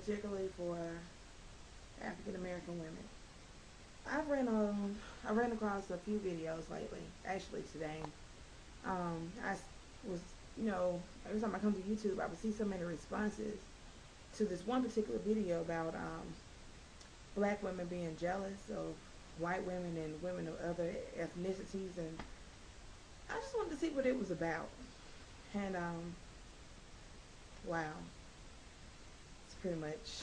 particularly for African American women. I ran across a few videos lately, actually today. I was, every time I come to YouTube, I would see so many responses to this one particular video about black women being jealous of white women and women of other ethnicities, and I just wanted to see what it was about. And wow, it's pretty much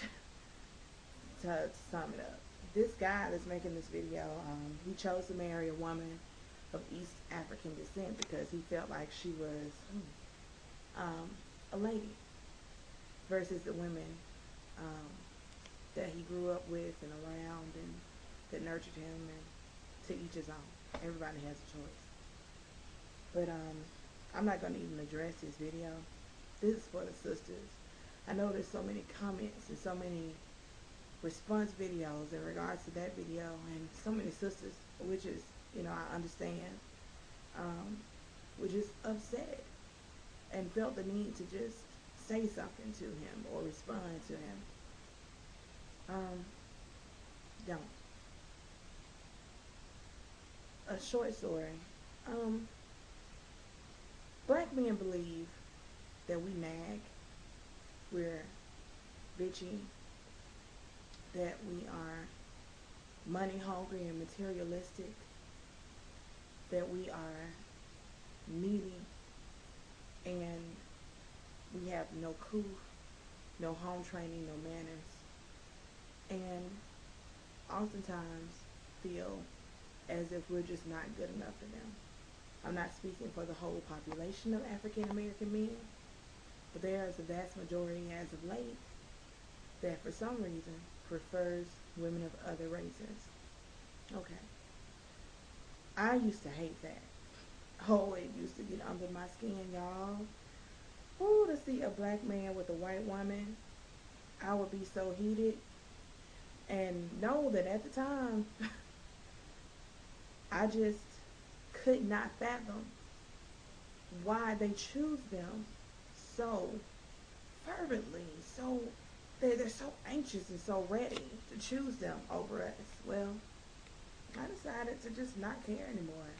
to sum it up. This guy that's making this video, he chose to marry a woman of East African descent because he felt like she was a lady versus the women um, that he grew up with and around and that nurtured him, and to each his own. Everybody has a choice. But I'm not going to even address this video. This is for the sisters. I know there's so many comments and so many response videos in regards to that video, and so many sisters, which is, I understand, were just upset and felt the need to just say something to him or respond to him. Don't. A short story. Black men believe that we nag, we're bitchy, that we are money hungry and materialistic, that we are needy, and we have no coup, no home training, no manners, and oftentimes feel as if we're just not good enough for them. I'm not speaking for the whole population of African American men, but there is a vast majority as of late that for some reason prefers women of other races. Okay. I used to hate that. Oh, it used to get under my skin, y'all. Ooh, to see a black man with a white woman, I would be so heated. And know that at the time, I just could not fathom why they choose them so fervently, so they're so anxious and so ready to choose them over us. Well, I decided to just not care anymore.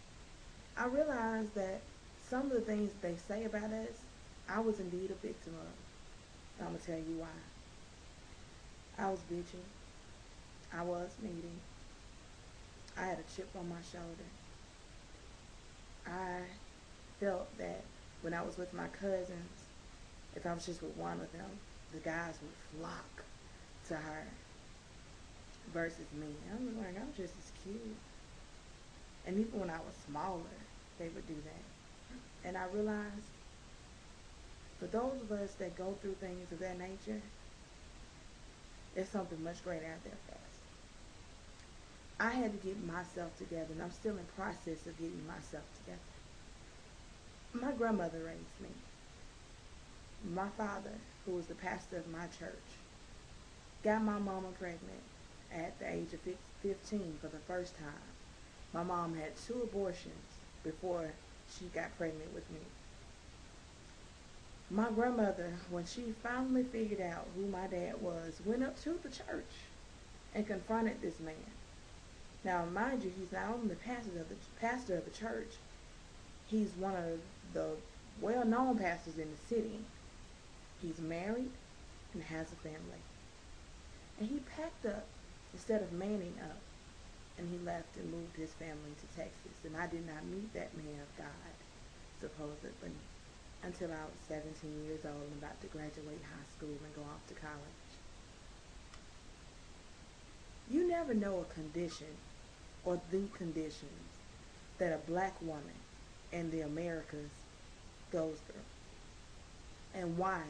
I realized that some of the things that they say about us, I was indeed a victim of. I'm going to tell you why. I was bitchy. I was needy. I had a chip on my shoulder. I felt that when I was with my cousins, if I was just with one of them, the guys would flock to her versus me. I was like, I'm just as cute. And even when I was smaller, they would do that. And I realized, for those of us that go through things of that nature, there's something much greater out there for us. I had to get myself together, and I'm still in process of getting myself together. My grandmother raised me. My father, who was the pastor of my church, got my mama pregnant at the age of 15 for the first time. My mom had 2 abortions before she got pregnant with me. My grandmother, when she finally figured out who my dad was, went up to the church and confronted this man. Now, mind you, he's not only the pastor of the church, he's one of the well-known pastors in the city. He's married and has a family. And he packed up instead of manning up, and he left and moved his family to Texas. And I did not meet that man of God, supposedly, until I was 17 years old and about to graduate high school and go off to college. You never know a condition or the conditions that a black woman in the Americas goes through, and why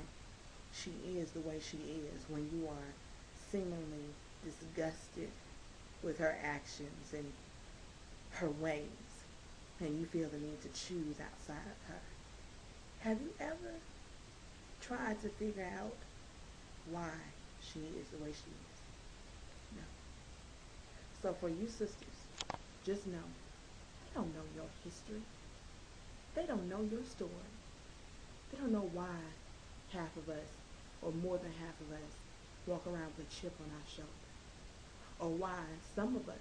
she is the way she is when you are seemingly disgusted with her actions and her ways, and you feel the need to choose outside of her. Have you ever tried to figure out why she is the way she is? No. So for you sisters, just know, they don't know your history. They don't know your story. They don't know why half of us, or more than half of us, walk around with a chip on our shoulder, or why some of us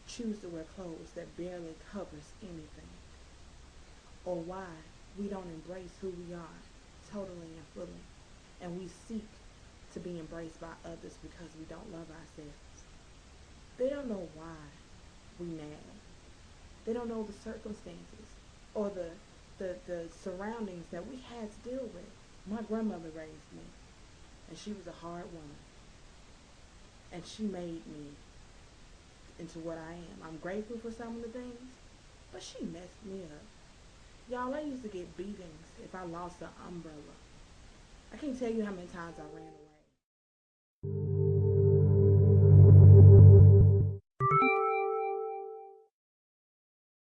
choose to wear clothes that barely covers anything, or why we don't embrace who we are totally and fully, and we seek to be embraced by others because we don't love ourselves. They don't know why we nag. They don't know the circumstances or the surroundings that we had to deal with. My grandmother raised me, and she was a hard woman, and she made me into what I am. I'm grateful for some of the things, but she messed me up. Y'all, I used to get beatings if I lost an umbrella. I can't tell you how many times I ran away